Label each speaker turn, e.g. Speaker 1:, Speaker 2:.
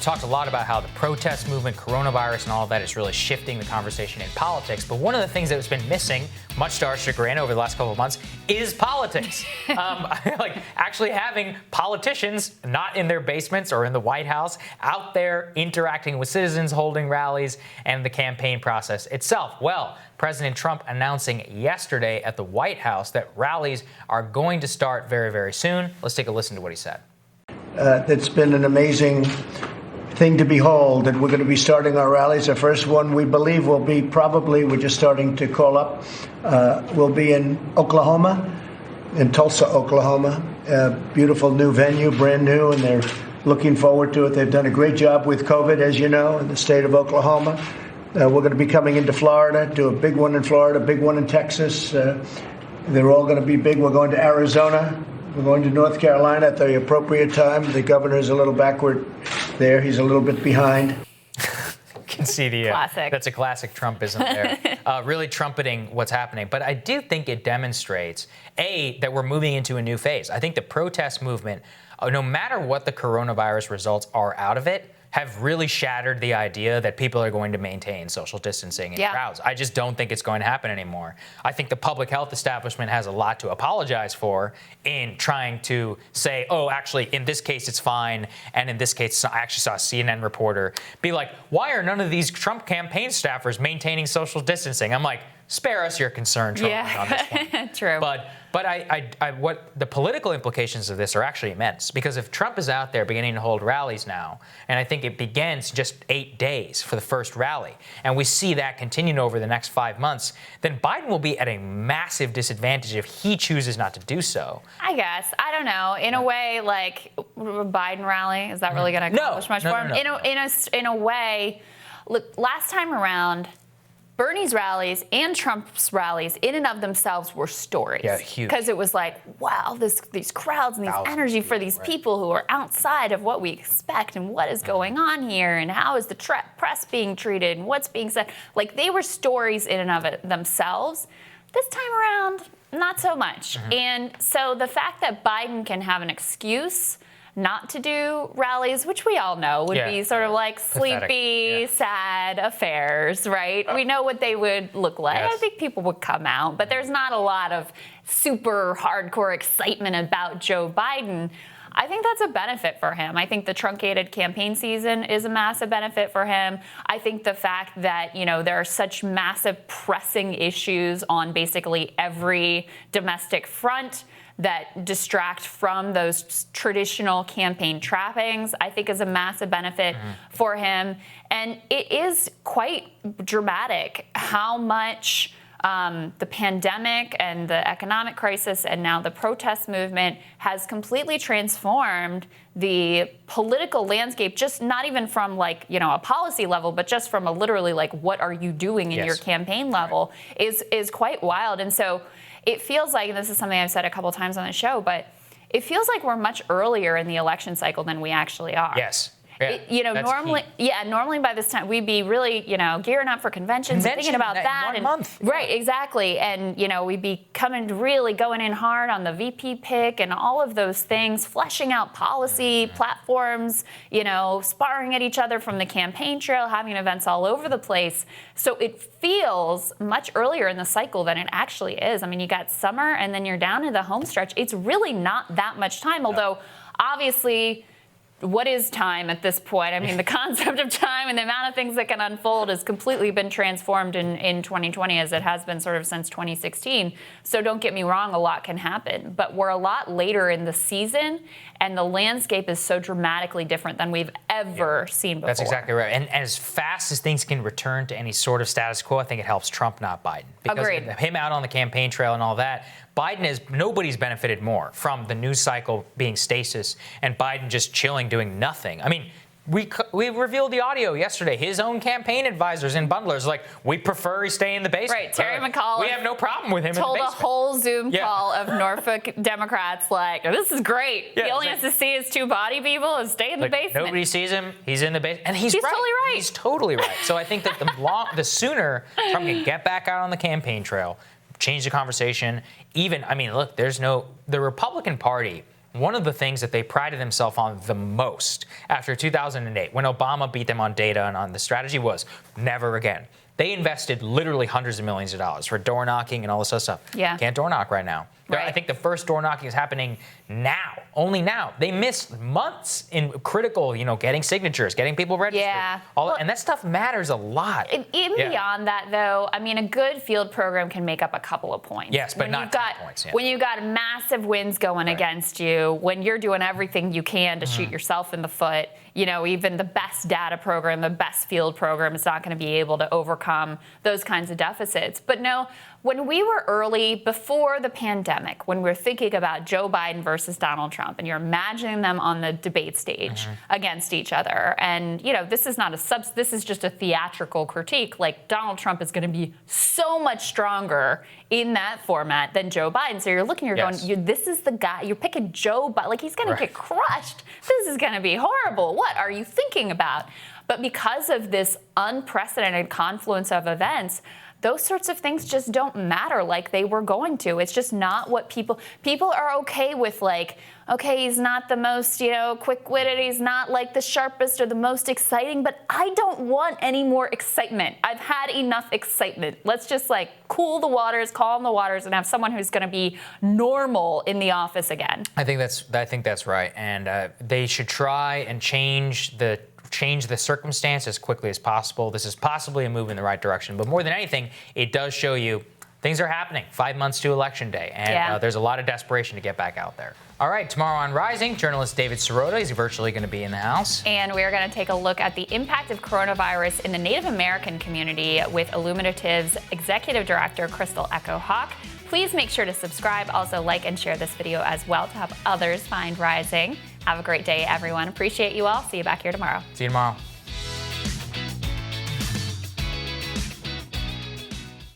Speaker 1: talked a lot about how the protest movement, coronavirus, and all of that is really shifting the conversation in politics. But one of the things that's been missing, much to our chagrin over the last couple of months, is politics. Like actually having politicians not in their basements or in the White House, out there interacting with citizens, holding rallies, and the campaign process itself. Well, President Trump announcing yesterday at the White House that rallies are going to start very, very soon. Let's take a listen to what he said.
Speaker 2: It's been an amazing thing to behold that we're going to be starting our rallies. The first one we believe will be we're just starting to call up, will be in Oklahoma, in Tulsa, Oklahoma. A beautiful new venue, brand new, and they're looking forward to it. They've done a great job with COVID, as you know, in the state of Oklahoma. We're going to be coming into Florida, do a big one in Florida, big one in Texas. They're all going to be big. We're going to Arizona. We're going to North Carolina at the appropriate time. The governor's a little backward there. He's a little bit behind.
Speaker 1: You can see the
Speaker 3: classic.
Speaker 1: That's a classic Trumpism there. Really trumpeting what's happening. But I do think it demonstrates, A, that we're moving into a new phase. I think the protest movement, no matter what the coronavirus results are out of it, have really shattered the idea that people are going to maintain social distancing in crowds. I just don't think it's going to happen anymore. I think the public health establishment has a lot to apologize for in trying to say, oh, actually, in this case, it's fine. And in this case, I actually saw a CNN reporter be like, why are none of these Trump campaign staffers maintaining social distancing? I'm like, spare us your concern, Trump, on this one.
Speaker 3: True.
Speaker 1: But what the political implications of this are actually immense, because if Trump is out there beginning to hold rallies now, and I think it begins just 8 days for the first rally, and we see that continuing over the next 5 months, then Biden will be at a massive disadvantage if he chooses not to do so.
Speaker 3: I guess. I don't know. In a way, like a Biden rally, is that really going to accomplish much for him?
Speaker 1: No.
Speaker 3: In a way, look, last time around, Bernie's rallies and Trump's rallies in and of themselves were stories.
Speaker 1: Yeah, huge.
Speaker 3: Because it was like, wow, these crowds and these energy for these people who are outside of what we expect and what is going on here and how is the press being treated and what's being said. Like, they were stories in and of themselves. This time around, not so much. And so the fact that Biden can have an excuse not to do rallies, which we all know would be sort of like sleepy, sad affairs, right? We know what they would look like.
Speaker 1: Yes.
Speaker 3: I think people would come out, but there's not a lot of super hardcore excitement about Joe Biden. I think that's a benefit for him. I think the truncated campaign season is a massive benefit for him. I think the fact that, there are such massive pressing issues on basically every domestic front that distract from those traditional campaign trappings, I think is a massive benefit for him. And it is quite dramatic how much the pandemic and the economic crisis and now the protest movement has completely transformed the political landscape, just not even from a policy level, but just from a literally what are you doing in your campaign level is quite wild. And so it feels like, and this is something I've said a couple times on the show, but it feels like we're much earlier in the election cycle than we actually are.
Speaker 1: Yes.
Speaker 3: Normally by this time we'd be really, gearing up for conventions and thinking about that.
Speaker 1: In 1 month.
Speaker 3: Right, exactly. And, we'd be going in hard on the VP pick and all of those things, fleshing out policy platforms, sparring at each other from the campaign trail, having events all over the place. So it feels much earlier in the cycle than it actually is. I mean, you got summer and then you're down to the home stretch. It's really not that much time, although obviously, what is time at this point? I mean, the concept of time and the amount of things that can unfold has completely been transformed in 2020 as it has been sort of since 2016. So don't get me wrong, a lot can happen. But we're a lot later in the season, and the landscape is so dramatically different than we've ever seen before.
Speaker 1: That's exactly right. And as fast as things can return to any sort of status quo, I think it helps Trump, not Biden. Because
Speaker 3: Agreed.
Speaker 1: Him out on the campaign trail and all that, nobody's benefited more from the news cycle being stasis and Biden just chilling, doing nothing. I mean, we revealed the audio yesterday. His own campaign advisors and bundlers we prefer he stay in the basement.
Speaker 3: Right, Terry McAuliffe.
Speaker 1: We have no problem with him in the basement.
Speaker 3: Told a whole Zoom call of Norfolk Democrats this is great.
Speaker 1: Yeah,
Speaker 3: he only has to see his two body people and stay in the basement.
Speaker 1: Nobody sees him. He's in the basement. And he's right.
Speaker 3: Totally right.
Speaker 1: He's totally right. So I think that the sooner Trump can get back out on the campaign trail, change the conversation. The Republican Party one of the things that they prided themselves on the most after 2008, when Obama beat them on data and on the strategy, was never again. They invested literally hundreds of millions of dollars for door knocking and all this other stuff.
Speaker 3: Yeah.
Speaker 1: Can't door knock right now.
Speaker 3: Right.
Speaker 1: I think the first door knocking is happening now, only now. They missed months in critical, getting signatures, getting people registered.
Speaker 3: Yeah.
Speaker 1: And that stuff matters a lot.
Speaker 3: Even beyond that, though, I mean, a good field program can make up a couple of points.
Speaker 1: Yes, but not 10 points. Yeah.
Speaker 3: When you've got massive winds going against you, when you're doing everything you can to shoot yourself in the foot, even the best data program, the best field program is not going to be able to overcome those kinds of deficits. But no, when we were early, before the pandemic, when we were thinking about Joe Biden versus Donald Trump, and you're imagining them on the debate stage against each other, and this is not this is just a theatrical critique. Like, Donald Trump is going to be so much stronger in that format than Joe Biden. So you're looking, you're going, this is the guy. You're picking Joe Biden, like he's going to get crushed. This is going to be horrible. What are you thinking about? But because of this unprecedented confluence of events, those sorts of things just don't matter like they were going to. It's just not what people are okay with. Like, okay, he's not the most, quick-witted. He's not like the sharpest or the most exciting, but I don't want any more excitement. I've had enough excitement. Let's just cool the waters, calm the waters, and have someone who's going to be normal in the office again.
Speaker 1: I think that's right. And they should try and change the circumstance as quickly as possible. This is possibly a move in the right direction. But more than anything, it does show you things are happening 5 months to Election Day. And there's a lot of desperation to get back out there. All right, tomorrow on Rising, journalist David Sirota is virtually going to be in the house.
Speaker 3: And we're going to take a look at the impact of coronavirus in the Native American community with Illuminative's Executive Director, Krystal Hawk. Please make sure to subscribe. Also, like and share this video as well to help others find Rising. Have a great day, everyone. Appreciate you all. See you back here tomorrow.
Speaker 1: See you tomorrow.